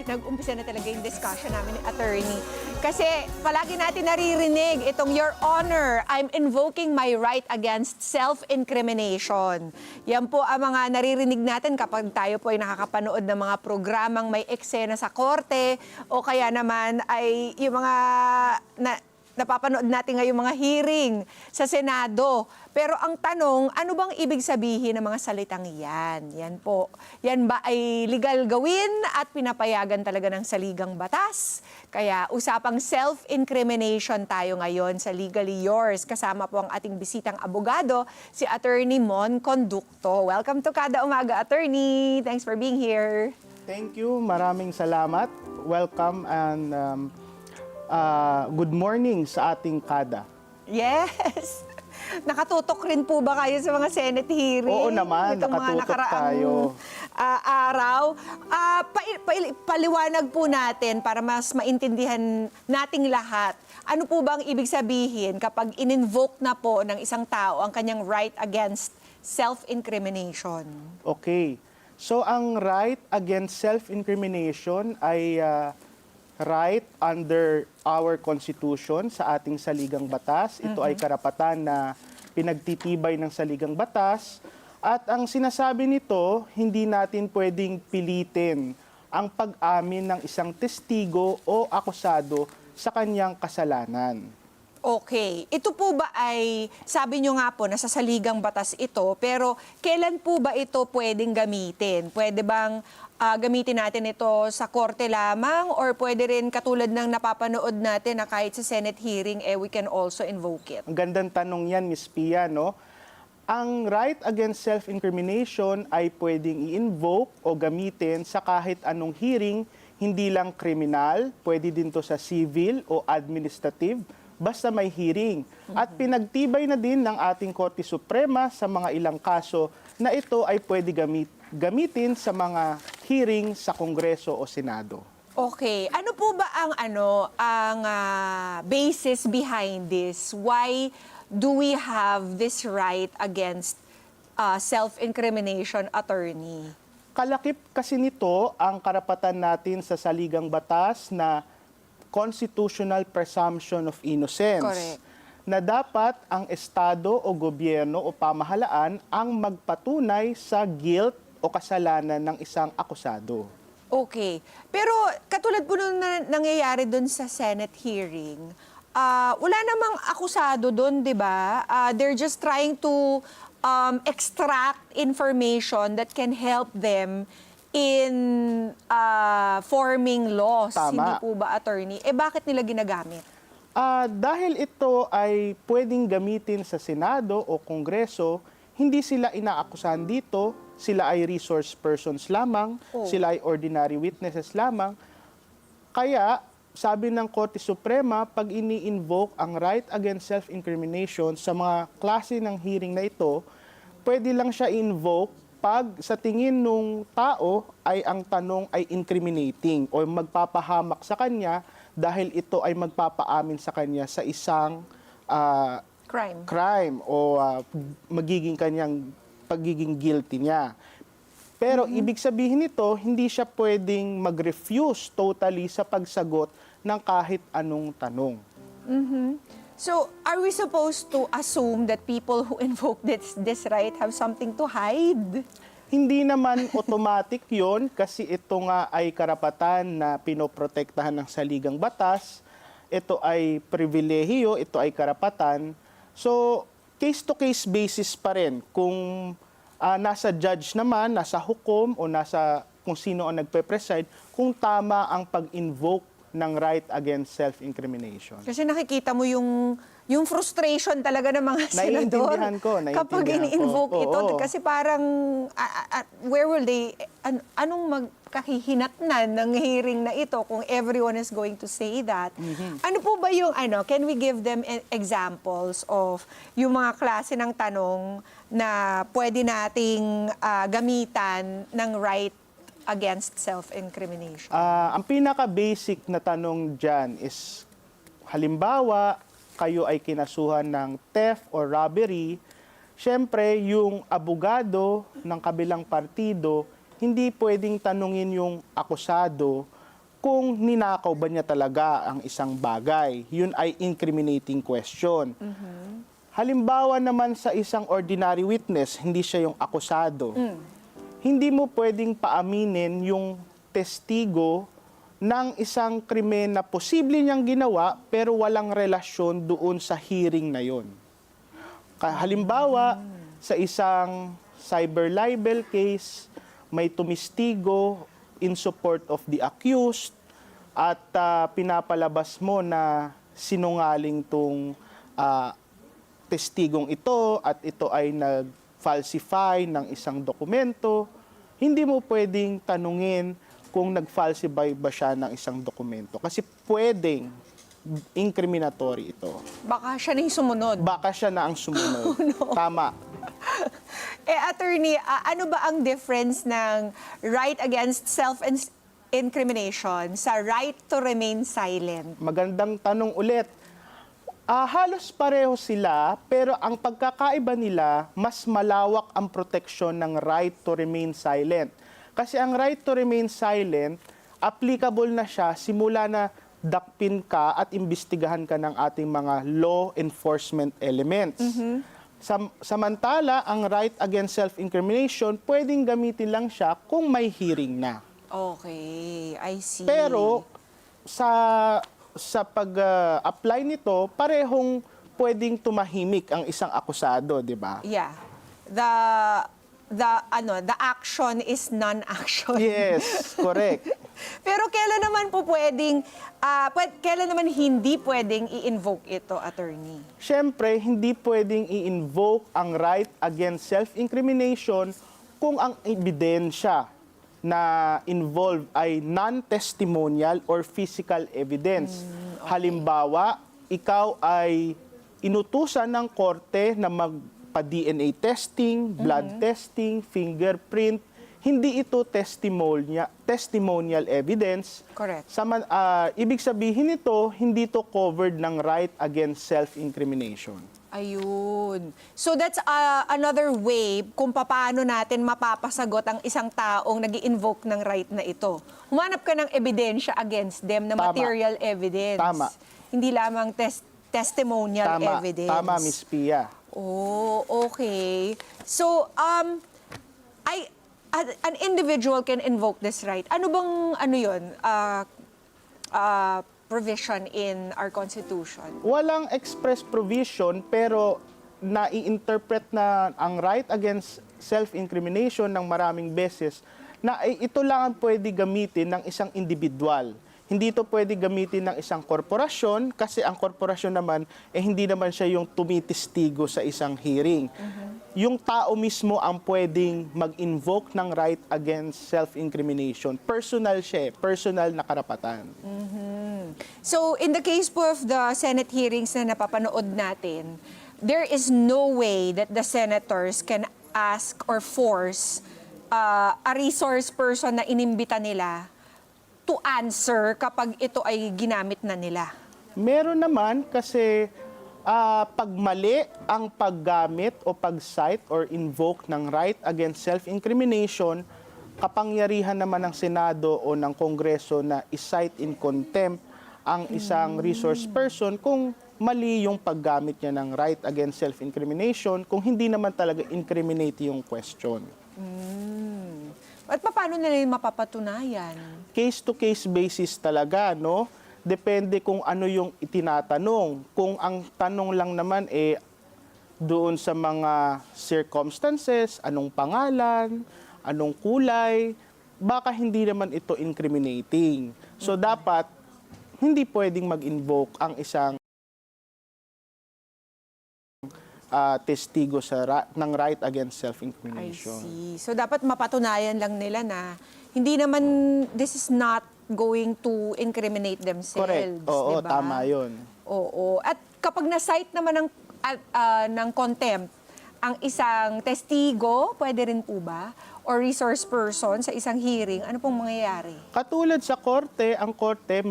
nag-umpisa na talaga yung discussion namin ni attorney. Kasi palagi natin naririnig itong, Your Honor, I'm invoking my right against self-incrimination. Yan po ang mga naririnig natin kapag tayo po ay nakakapanood ng mga programang may eksena sa korte o kaya naman ay yung mga napapanood natin ngayong mga hearing sa Senado. Pero ang tanong, ano bang ibig sabihin ng mga salitang yan? Yan po. Yan ba ay legal gawin at pinapayagan talaga ng saligang batas? Kaya usapang self-incrimination tayo ngayon sa Legally Yours. Kasama po ang ating bisitang abogado, si Attorney Mon Conducto. Welcome to Kada Umaga, Attorney. Thanks for being here. Thank you. Maraming salamat. Welcome and good morning sa ating kada. Yes! Nakatutok rin po ba kayo sa mga Senate hearing? Oo naman, itong mga nakatutok tayo. Araw. Paliwanag po natin para mas maintindihan nating lahat. Ano po bang ibig sabihin kapag in-invoke na po ng isang tao ang kanyang right against self-incrimination? Okay. So ang right against self-incrimination ay right under our Constitution sa ating saligang batas. Ito ay karapatan na pinagtitibay ng saligang batas. At ang sinasabi nito, hindi natin pwedeng pilitin ang pag-amin ng isang testigo o akusado sa kanyang kasalanan. Okay. Ito po ba ay, sabi nyo nga po, nasa saligang batas ito, pero kailan po ba ito pwedeng gamitin? Pwede bang gamitin natin ito sa korte lamang or pwede rin katulad ng napapanood natin na kahit sa Senate hearing, we can also invoke it? Ang gandang tanong yan, Ms. Pia, no? Ang right against self-incrimination ay pwedeng i-invoke o gamitin sa kahit anong hearing, hindi lang kriminal, pwede din to sa civil o administrative, basta may hearing. At pinagtibay na din ng ating Korte Suprema sa mga ilang kaso na ito ay pwede gamitin sa mga hearing sa Kongreso o Senado. Okay. Ano po ba ang basis behind this? Why do we have this right against self-incrimination, attorney? Kalakip kasi nito ang karapatan natin sa saligang batas na constitutional presumption of innocence. Correct. Na dapat ang estado o gobyerno o pamahalaan ang magpatunay sa guilt o kasalanan ng isang akusado. Okay. Pero katulad po nung nangyayari doon sa Senate hearing, wala namang akusado doon, di ba? They're just trying to extract information that can help them in forming laws. Tama. Hindi po ba, attorney? Bakit nila ginagamit? Dahil ito ay pwedeng gamitin sa Senado o Kongreso, hindi sila inaakusahan dito, sila ay resource persons lamang, sila ay ordinary witnesses lamang. Kaya, sabi ng Korte Suprema, pag ini-invoke ang right against self-incrimination sa mga klase ng hearing na ito, pwede lang siya invoke pag sa tingin nung tao ay ang tanong ay incriminating o magpapahamak sa kanya dahil ito ay magpapaamin sa kanya sa isang crime o magiging kanyang pagiging guilty niya. Pero ibig sabihin nito, hindi siya pwedeng mag-refuse totally sa pagsagot ng kahit anong tanong. So, are we supposed to assume that people who invoke this right have something to hide? Hindi naman automatic yon kasi ito nga ay karapatan na pinoprotektahan ng saligang batas. Ito ay pribilehiyo, ito ay karapatan. So, case-to-case basis pa rin. Kung nasa judge naman, nasa hukom o nasa kung sino ang nagpe-preside, kung tama ang pag-invoke ng right against self-incrimination. Kasi nakikita mo yung frustration talaga ng mga senador kapag ini-invoke ito. Kasi parang, where will they, anong magkahihinatnan ng hearing na ito kung everyone is going to say that? Ano po ba yung, can we give them examples of yung mga klase ng tanong na pwede nating gamitan ng right against self-incrimination? Ang pinaka-basic na tanong dyan is, halimbawa, kayo ay kinasuhan ng theft or robbery, syempre, yung abogado ng kabilang partido, hindi pwedeng tanungin yung akusado kung ninakaw ba niya talaga ang isang bagay. Yun ay incriminating question. Halimbawa naman sa isang ordinary witness, hindi siya yung akusado. Hindi mo pwedeng paaminin yung testigo ng isang krimen na posible niyang ginawa pero walang relasyon doon sa hearing na yon. Halimbawa, sa isang cyber libel case, may tumistigo in support of the accused at pinapalabas mo na sinungaling tong testigong ito at ito ay nag-falsify ng isang dokumento, hindi mo pwedeng tanungin kung nag-falsify ba siya ng isang dokumento. Kasi pwedeng incriminatory ito. Baka siya na yung sumunod. Baka siya na ang sumunod. Tama. Attorney, ano ba ang difference ng right against self-incrimination sa right to remain silent? Magandang tanong ulit. Halos pareho sila, pero ang pagkakaiba nila, mas malawak ang proteksyon ng right to remain silent. Kasi ang right to remain silent, applicable na siya simula na dakpin ka at imbestigahan ka ng ating mga law enforcement elements. Samantala, ang right against self-incrimination, pwedeng gamitin lang siya kung may hearing na. Okay, I see. Pero sa pag-apply nito, parehong pwedeng tumahimik ang isang akusado, di ba? Yeah. The action is non-action. Yes, correct. Pero kailan naman po kailan naman hindi pwedeng i-invoke ito, attorney? Siyempre, hindi pwedeng i-invoke ang right against self-incrimination kung ang ebidensya na involved ay non-testimonial or physical evidence. Okay. Halimbawa, ikaw ay inutusan ng korte na magpa-DNA testing, blood testing, fingerprint. Hindi ito testimonial evidence. Correct. Ibig sabihin nito, hindi to covered ng right against self-incrimination. Ayun. So that's another way kung paano natin mapapasagot ang isang taong nag-invoke ng right na ito. Humanap ka ng ebidensya against them na Tama. material evidence. Tama. Hindi lamang testimonial evidence. Tama, Miss Pia. Oh, okay. So, an individual can invoke this right. Ano bang, provision in our Constitution? Walang express provision pero nai-interpret na ang right against self-incrimination ng maraming beses na ito lang ang pwede gamitin ng isang individual. Hindi ito pwede gamitin ng isang korporasyon kasi ang korporasyon naman hindi naman siya yung tumitistigo sa isang hearing. Yung tao mismo ang pwedeng mag-invoke ng right against self-incrimination. Personal siya, personal na karapatan. So, in the case po of the Senate hearings na napapanood natin, there is no way that the senators can ask or force a resource person na inimbita nila to answer kapag ito ay ginamit na nila. Meron naman kasi pag mali ang paggamit o pag-cite or invoke ng right against self-incrimination, kapangyarihan naman ng Senado o ng Kongreso na i-cite in contempt ang isang resource person kung mali yung paggamit niya ng right against self-incrimination kung hindi naman talaga incriminate yung question. At paano nila yung mapapatunayan? Case-to-case basis talaga, no? Depende kung ano yung itinatanong. Kung ang tanong lang naman doon sa mga circumstances, anong pangalan, anong kulay, baka hindi naman ito incriminating. So dapat hindi pwedeng mag-invoke ang isang testigo ng right against I self-incrimination. see. So dapat mapatunayan lang nila na hindi naman, this is not going to incriminate themselves. Correct. Oo, diba? tama yun. Oo. At kapag na-cite naman ng contempt ang isang testigo, pwede rin po ba? Or resource person sa isang hearing, ano pong mangyayari? Katulad sa korte, ang korte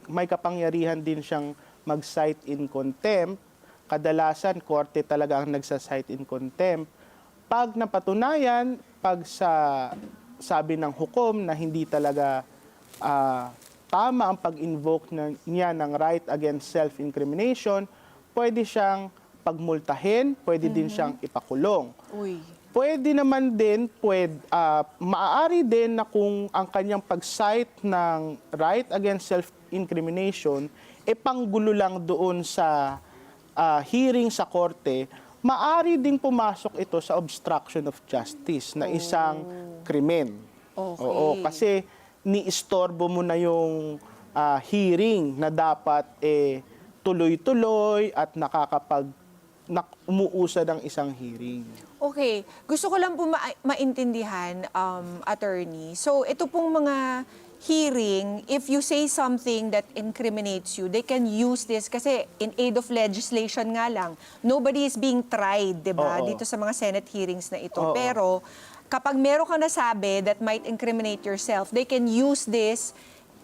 may kapangyarihan din siyang mag-cite in contempt. Kadalasan, korte talaga ang nagsa-cite in contempt. Pag napatunayan, pag sa sabi ng hukom na hindi talaga tama ang pag-invoke niya ng right against self-incrimination, pwede siyang pagmultahin, pwede din siyang ipakulong. Uy. Pwede naman din, maaari din na kung ang kanyang pag-cite ng right against self-incrimination, panggulo lang doon sa hearing sa korte, maaari ding pumasok ito sa obstruction of justice na isang krimen. Okay. Oo, kasi ni-istorbo mo na yung hearing na dapat tuloy-tuloy at umuusad ang isang hearing. Okay. Gusto ko lang po maintindihan, attorney. So, ito pong mga hearing, if you say something that incriminates you, they can use this kasi in aid of legislation nga lang, nobody is being tried, di ba? Oo. Dito sa mga Senate hearings na ito. Oo. Pero, kapag meron kang nasabi that might incriminate yourself, they can use this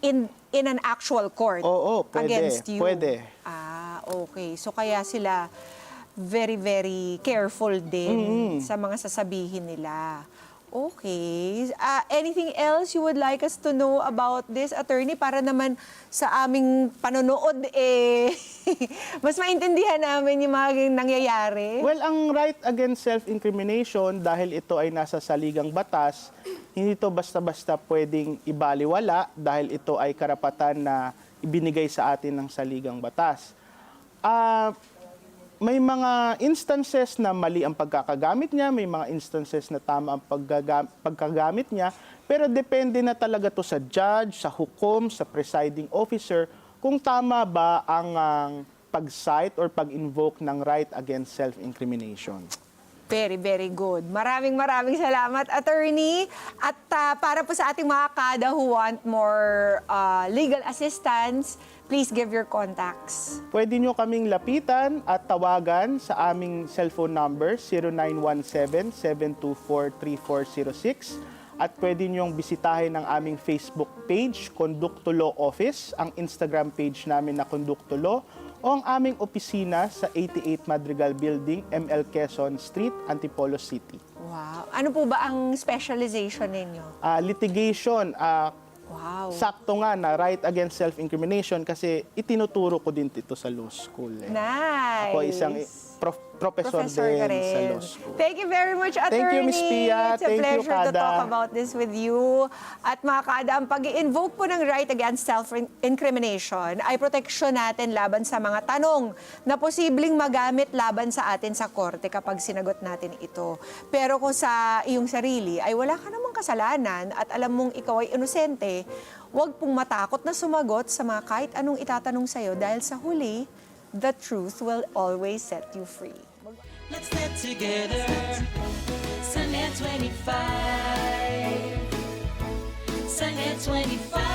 in an actual court Oo, pwede, against you. pwede. Okay. So, kaya sila very, very careful din sa mga sasabihin nila. Okay. Anything else you would like us to know about this, attorney? Para naman sa aming panonood, mas maintindihan namin yung mga nangyayari. Well, ang right against self-incrimination, dahil ito ay nasa saligang batas, hindi ito basta-basta pwedeng ibaliwala dahil ito ay karapatan na ibinigay sa atin ng saligang batas. May mga instances na mali ang pagkakagamit niya, may mga instances na tama ang pagkagamit niya, pero depende na talaga to sa judge, sa hukom, sa presiding officer, kung tama ba ang pag-cite or pag-invoke ng right against self-incrimination. Very, very good. Maraming salamat, attorney. At para po sa ating mga kada who want more legal assistance, please give your contacts. Pwede nyo kaming lapitan at tawagan sa aming cellphone number 0917-724-3406 at pwede nyong bisitahin ang aming Facebook page, Conducto Law Office, ang Instagram page namin na Conducto Law, o ang aming opisina sa 88 Madrigal Building, ML Quezon Street, Antipolo City. Wow. Ano po ba ang specialization ninyo? Litigation, Wow. sakto nga na right against self-incrimination kasi itinuturo ko din ito sa law school. Nice. Ako isang professor ka din rin. sa law school. Thank you very much, attorney. Thank you, Miss Pia. It's a Thank you, pleasure to Kada. talk about this with you. At mga kada, ang pag-i-invoke po ng right against self-incrimination ay proteksyon natin laban sa mga tanong na posibleng magamit laban sa atin sa korte kapag sinagot natin ito. Pero kung sa iyong sarili ay wala ka namang kasalanan at alam mong ikaw ay inosente, huwag pong matakot na sumagot sa mga kahit anong itatanong sa'yo dahil sa huli, the truth will always set you free. Let's get together. Sunday 25. Sunday 25.